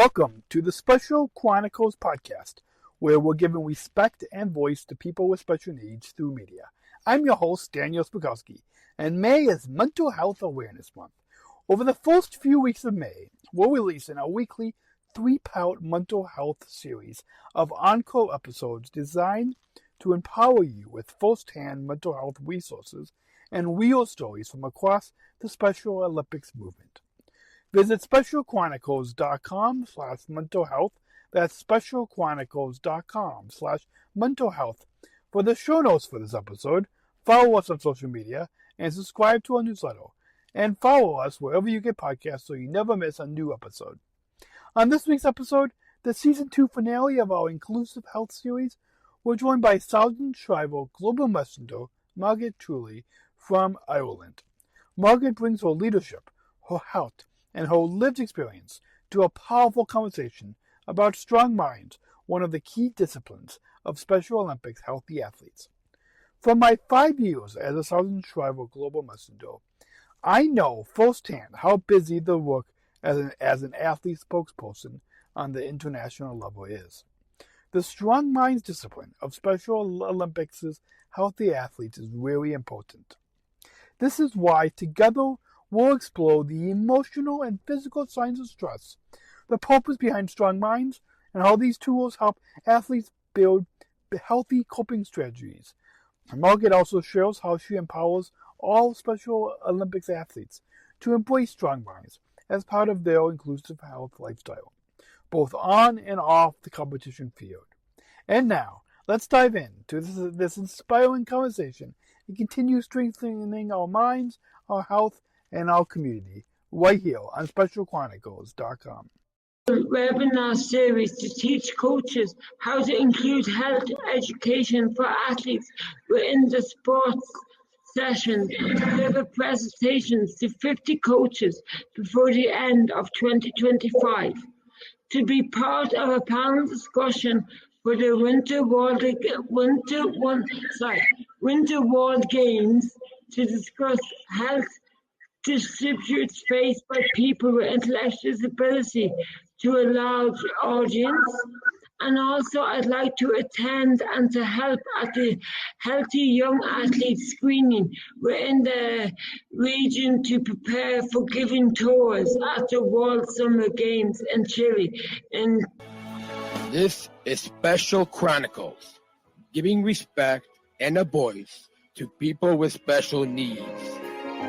Welcome to the Special Chronicles Podcast, where we're giving respect and voice to people with special needs through media. I'm your host, Daniel Smrokowski, and May is Mental Health Awareness Month. Over the first few weeks of May, we're releasing a weekly 3-part mental health series of encore episodes designed to empower you with first-hand mental health resources and real stories from across the Special Olympics movement. Visit specialchronicles.com/mental health. That's specialchronicles.com/mental health for the show notes for this episode. Follow us on social media and subscribe to our newsletter. And follow us wherever you get podcasts so you never miss a new episode. On this week's episode, the Season 2 finale of our Inclusive Health series, we're joined by Sargent Shriver Global Messenger, Margaret Turley, from Ireland. Margaret brings her leadership, her health, and her lived experience to a powerful conversation about strong minds, one of the key disciplines of Special Olympics healthy athletes. From my 5 years as a Sargent Shriver Global Messenger, I know firsthand how busy the work as an athlete spokesperson on the international level is. The strong minds discipline of Special Olympics' healthy athletes is really important. This is why together we'll explore the emotional and physical signs of stress, the purpose behind strong minds, and how these tools help athletes build healthy coping strategies. Margaret also shares how she empowers all Special Olympics athletes to embrace strong minds as part of their inclusive health lifestyle, both on and off the competition field. And now, let's dive into this inspiring conversation and continue strengthening our minds, our health, and our community right here on SpecialChronicles.com. Webinar series to teach coaches how to include health education for athletes within the sports sessions and deliver presentations to 50 coaches before the end of 2025. To be part of a panel discussion for the Winter World Games to discuss health disputes faced by people with intellectual disability to a large audience. And also I'd like to attend and to help at the Healthy Young Athlete screening within the region to prepare for giving tours at the World Summer Games in Chile. This is Special Chronicles, giving respect and a voice to people with special needs.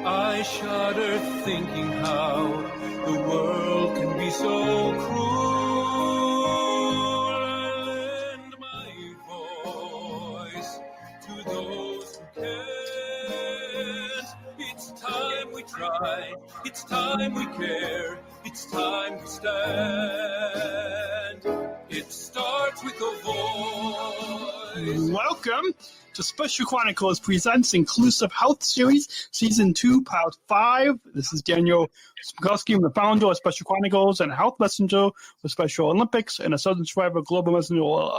I shudder thinking how the world can be so cruel. Lend my voice to those who can't. It's time we try, it's time we care, it's time we stand. It starts with a voice. Welcome to Special Chronicles Presents Inclusive Health Series, Season 2, Part 5. This is Daniel Smrokowski. I'm the founder of Special Chronicles and Health Messenger for Special Olympics and a Sargent Shriver Global Messenger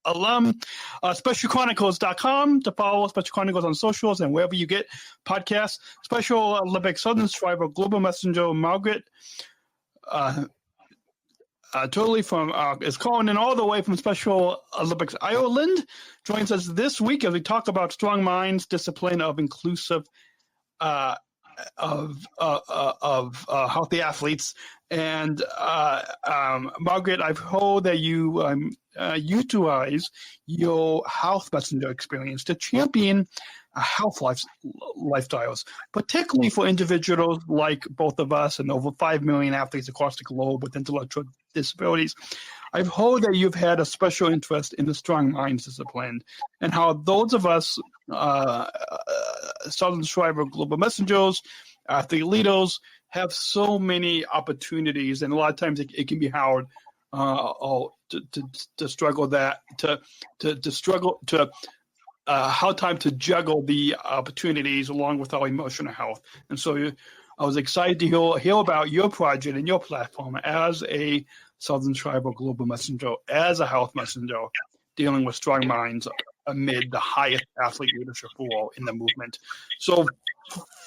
alum. SpecialChronicles.com to follow Special Chronicles on socials and wherever you get podcasts. Special Olympics Sargent Shriver Global Messenger Margaret Turley is calling in all the way from Special Olympics Ireland. Joins us this week as we talk about strong minds, discipline of inclusive of healthy athletes. And Margaret, I've heard that you utilize your health messenger experience to champion health lifestyles, particularly for individuals like both of us and over 5 million athletes across the globe with intellectual disabilities. I've heard that you've had a special interest in the strong minds discipline and how those of us Sargent Shriver Global Messengers, athlete leaders, have so many opportunities, and a lot of times it can be hard to struggle how time to juggle the opportunities along with our emotional health. And so I was excited to hear about your project and your platform as a Sargent Shriver Global Messenger, as a health messenger, dealing with strong minds amid the highest athlete leadership role in the movement. So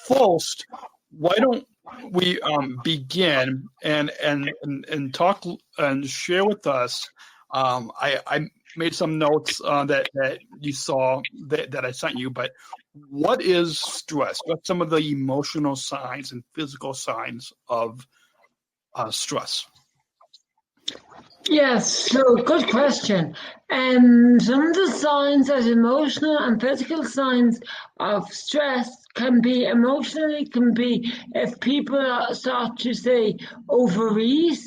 first, why don't we begin and talk and share with us? I made some notes that you saw that I sent you, but what is stress? What's some of the emotional signs and physical signs of stress? Yes, so good question. Some of the signs as emotional and physical signs of stress can be if people start to say overeat,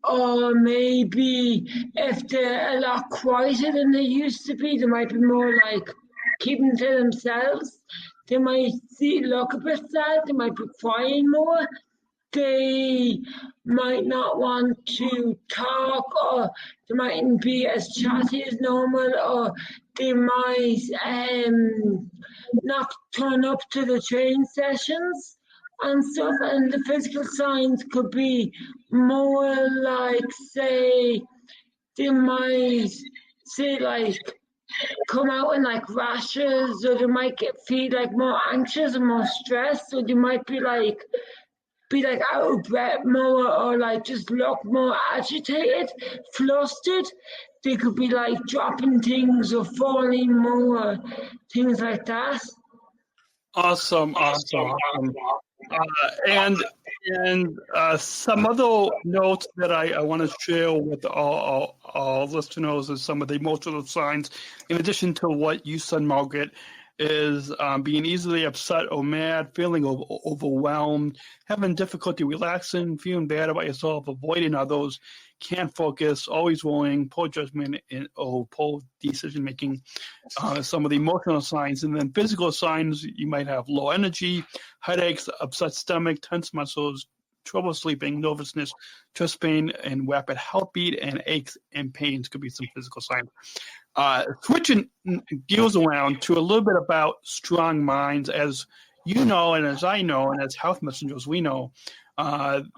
or maybe if they're a lot quieter than they used to be, they might be more like keeping to themselves. They might look a bit sad, they might be crying more. They might not want to talk, or they mightn't be as chatty as normal, or they might not turn up to the training sessions and stuff. And the physical signs could be more like, say, they might come out in like rashes, or they might feel like more anxious and more stressed, or they might be like out of breath more, or like just look more agitated, flustered. They could be like dropping things or falling more, things like that. Awesome. And some other notes that I want to share with our listeners is some of the emotional signs, in addition to what you said, Margaret, is being easily upset or mad, feeling overwhelmed, having difficulty relaxing, feeling bad about yourself, avoiding others, can't focus, always worrying, poor judgment, or poor decision making. Some of the emotional signs. And then physical signs, you might have low energy, headaches, upset stomach, tense muscles, trouble sleeping, nervousness, chest pain, and rapid heartbeat, and aches and pains could be some physical signs. Switching gears around to a little bit about strong minds, as you know, and as I know, and as health messengers we know,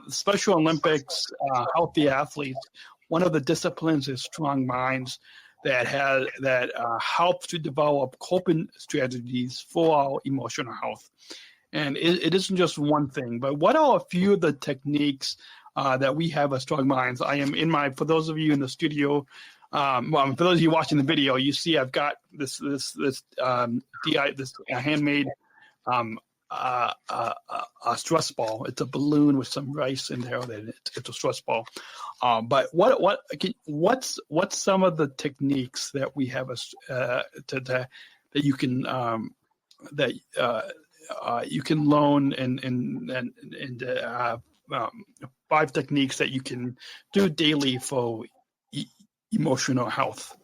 Special Olympics, healthy athletes, one of the disciplines is strong minds that helps to develop coping strategies for our emotional health. And it isn't just one thing, but what are a few of the techniques that we have as strong minds? I am for those of you in the studio, for those of you watching the video, you see I've got this handmade a stress ball. It's a balloon with some rice in there. It's a stress ball. But what's some of the techniques that we have that you can you can learn and 5 techniques that you can do daily for emotional health?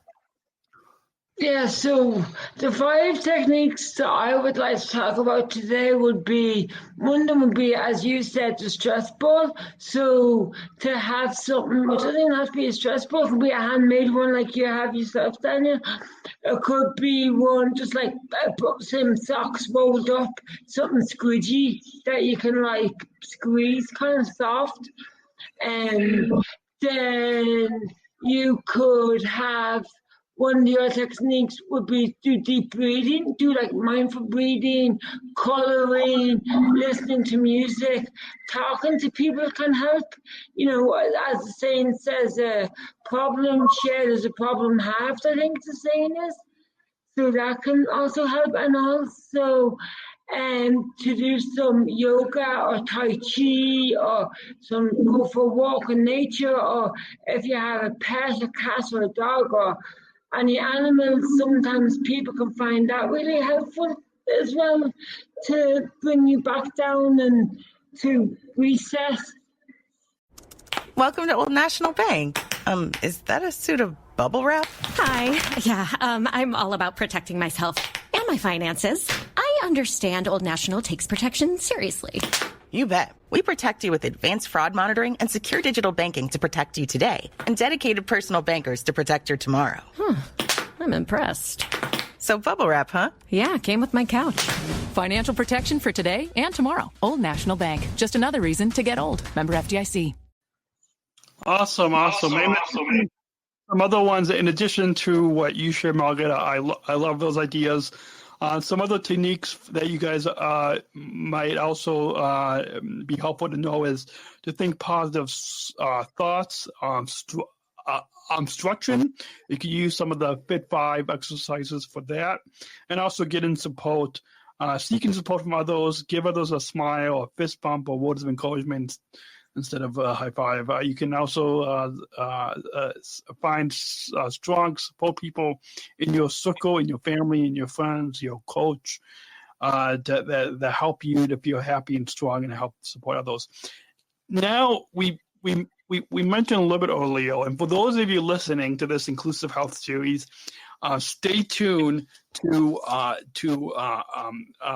Yeah, so the 5 techniques that I would like to talk about today would be, one of them would be, as you said, the stress ball. So to have something, it doesn't even have to be a stress ball, it could be a handmade one like you have yourself, Daniel. It could be one just like some socks rolled up, something squidgy that you can like squeeze, kind of soft. And then you could have, one of the other techniques would be do deep breathing, do like mindful breathing, coloring, listening to music, talking to people can help. You know, as the saying says, a problem shared is a problem halved, I think the saying is. So that can also help. And also to do some yoga or tai chi, or go for a walk in nature, or if you have a pet, a cat or a dog, or any animals, sometimes people can find that really helpful as well to bring you back down and to reset. Welcome to Old National Bank. Is that a suit of bubble wrap? Hi. Yeah, I'm all about protecting myself and my finances. I understand Old National takes protection seriously. You bet. We protect you with advanced fraud monitoring and secure digital banking to protect you today, and dedicated personal bankers to protect your tomorrow. I'm impressed. So bubble wrap, huh? Yeah, came with my couch. Financial protection for today and tomorrow. Old National Bank. Just another reason to get old. Member FDIC. Awesome. Some other ones, in addition to what you shared, Margaret, I love those ideas. Some other techniques that you guys might also be helpful to know is to think positive thoughts, structure. You can use some of the Fit 5 exercises for that, and also getting support, seeking support from others, give others a smile, a fist bump, or words of encouragement instead of a high five. You can also find strong support people in your circle, in your family, in your friends, your coach, that help you to feel happy and strong and help support others. Now, we mentioned a little bit earlier, and for those of you listening to this Inclusive Health series, stay tuned to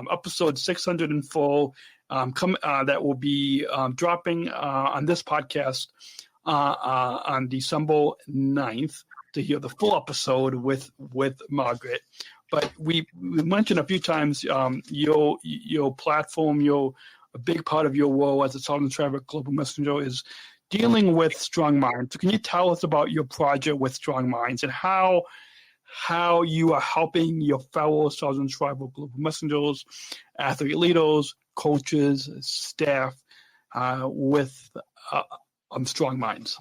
episode 604. That will be dropping on this podcast on December 9th to hear the full episode with Margaret. But we mentioned a few times your platform, a big part of your role as a Sargent Shriver Global Messenger is dealing with Strong Minds. So can you tell us about your project with Strong Minds and how you are helping your fellow Sargent Shriver Global Messengers, athlete leaders, coaches, staff with Strong Minds?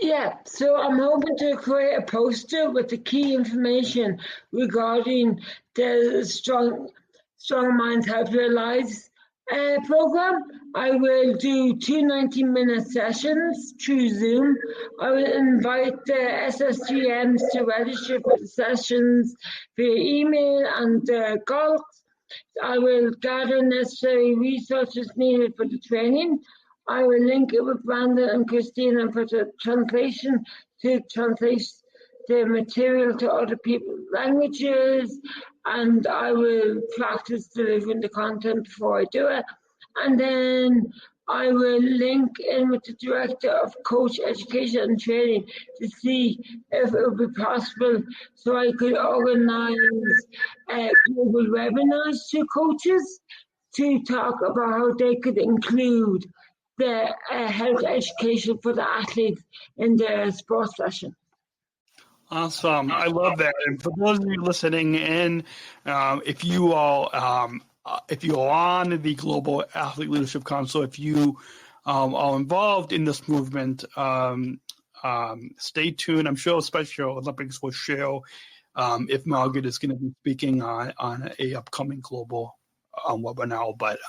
Yeah, so I'm hoping to create a poster with the key information regarding the Strong Minds Help Your Lives program. I will do 2 90-minute sessions through Zoom. I will invite the SSGMs to register for the sessions via email and calls. I will gather necessary resources needed for the training. I will link it with Brandon and Christina for the translation to translate the material to other people's languages, and I will practice delivering the content before I do it. And then I will link in with the Director of Coach Education and Training to see if it would be possible so I could organize global webinars to coaches to talk about how they could include the health education for the athletes in their sports session. Awesome. I love that. And for those of you listening in, if you are on the Global Athlete Leadership Council, if you are involved in this movement, stay tuned. I'm sure Special Olympics will share if Margaret is going to be speaking on a upcoming global webinar. But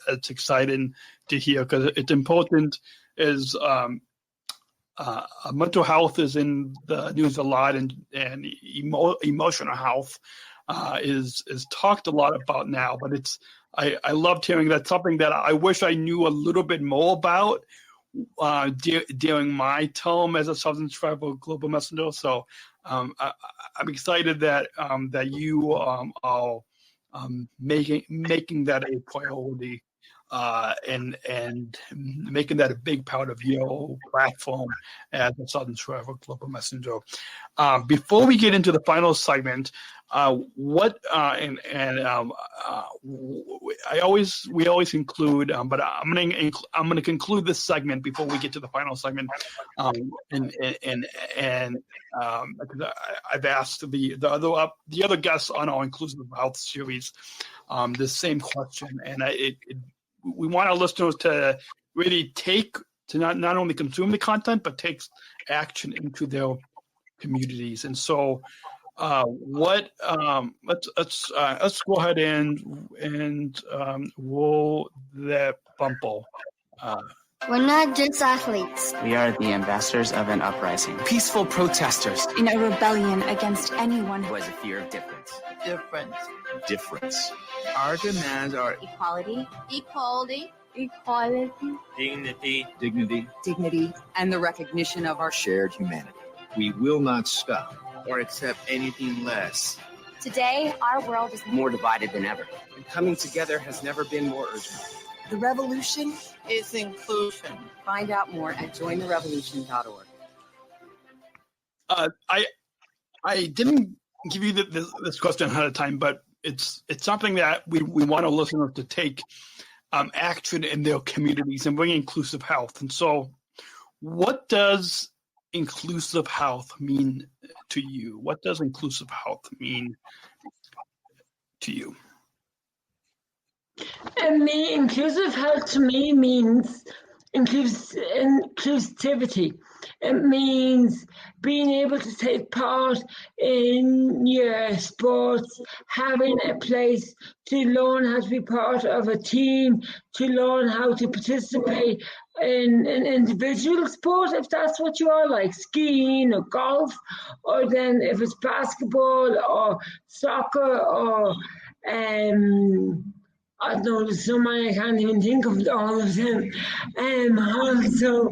it's exciting to hear because it's important. Mental health is in the news a lot, and emotional health is talked a lot about now. But I loved hearing that, something that I wish I knew a little bit more about during my time as a Sargent Shriver Global Messenger. So I'm excited that you are making that a priority. And making that a big part of your platform as a Sargent Shriver Global Messenger. Before we get into the final segment, we always include, but I'm going to conclude this segment before we get to the final segment, because I've asked the other guests on our Inclusive Health series the same question, and we want our listeners to really not only consume the content, but take action into their communities. And so, let's go ahead and roll that bumper. We're not just athletes. We are the ambassadors of an uprising. Peaceful protesters. In a rebellion against anyone who has a fear of difference. Difference. Our demands are equality, dignity, and the recognition of our shared humanity. We will not stop or accept anything less. Today, our world is more divided than ever. And coming together has never been more urgent. The revolution is inclusion. Find out more at jointherevolution.org. I didn't give you this question ahead of time, but it's something that we want our listeners to take action in their communities and bring inclusive health. And so, what does inclusive health mean to you? What does inclusive health mean to you. And inclusive health to me means inclusivity. It means being able to take part in your sports, having a place to learn how to be part of a team, to learn how to participate in an individual sport, if that's what you are, like skiing or golf, or then if it's basketball or soccer or I don't know, there's so many I can't even think of all of them. Also,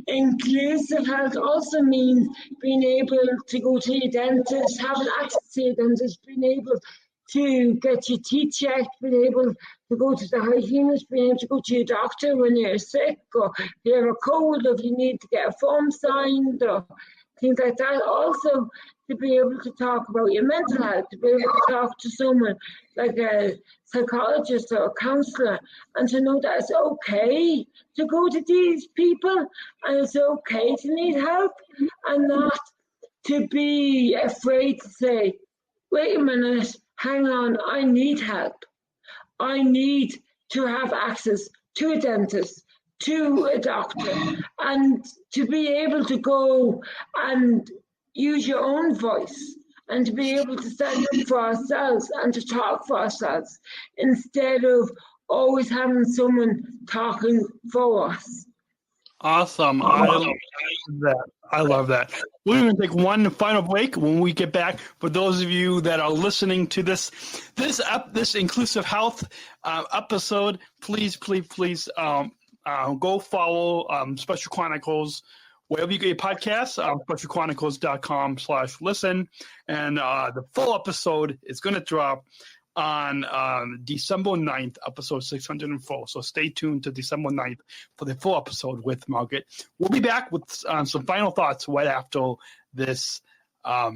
inclusive health also means being able to go to your dentist, having access to your dentist, being able to get your teeth checked, being able to go to the hygienist, being able to go to your doctor when you're sick, or if you have a cold, or if you need to get a form signed, or things like that. Also, to be able to talk about your mental health, to be able to talk to someone like a psychologist or a counsellor, and to know that it's okay to go to these people, and it's okay to need help, and not to be afraid to say, wait a minute, hang on, I need help. I need to have access to a dentist, to a doctor, and to be able to go and use your own voice, and to be able to stand up for ourselves and to talk for ourselves instead of always having someone talking for us. Awesome. I love that. We're going to take one final break. When we get back, for those of you that are listening to this inclusive health episode, please go follow Special Chronicles wherever you get your podcasts, specialchronicles.com/listen. And the full episode is going to drop on December 9th, episode 604. So stay tuned to December 9th for the full episode with Margaret. We'll be back with some final thoughts right after this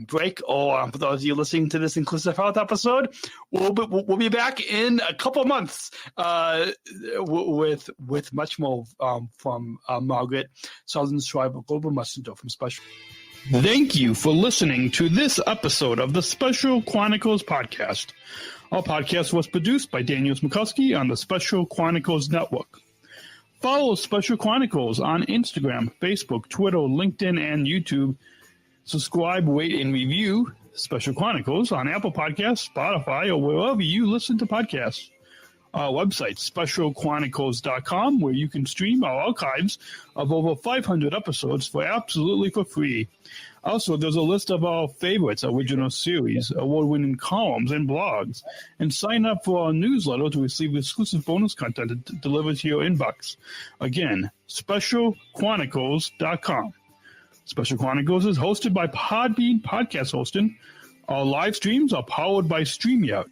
break, or for those of you listening to this inclusive health episode, we'll be back in a couple of months with much more from Margaret, Sargent Shriver Global Messenger from Special. Thank you for listening to this episode of the Special Chronicles Podcast. Our podcast was produced by Daniel Smrokowski on the Special Chronicles Network. Follow Special Chronicles on Instagram, Facebook, Twitter, LinkedIn, and YouTube. Subscribe, rate, and review Special Chronicles on Apple Podcasts, Spotify, or wherever you listen to podcasts. Our website, specialchronicles.com, where you can stream our archives of over 500 episodes absolutely for free. Also, there's a list of our favorites, original series, award-winning columns, and blogs. And sign up for our newsletter to receive exclusive bonus content delivered to your inbox. Again, specialchronicles.com. Special Chronicles is hosted by Podbean Podcast Hosting. Our live streams are powered by StreamYard.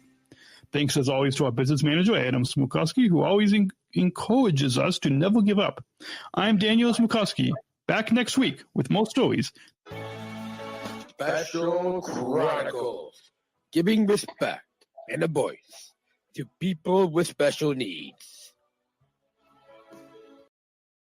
Thanks, as always, to our business manager, Daniel Smrokowski, who always encourages us to never give up. I'm Daniel Smrokowski, back next week with more stories. Special Chronicles, giving respect and a voice to people with special needs.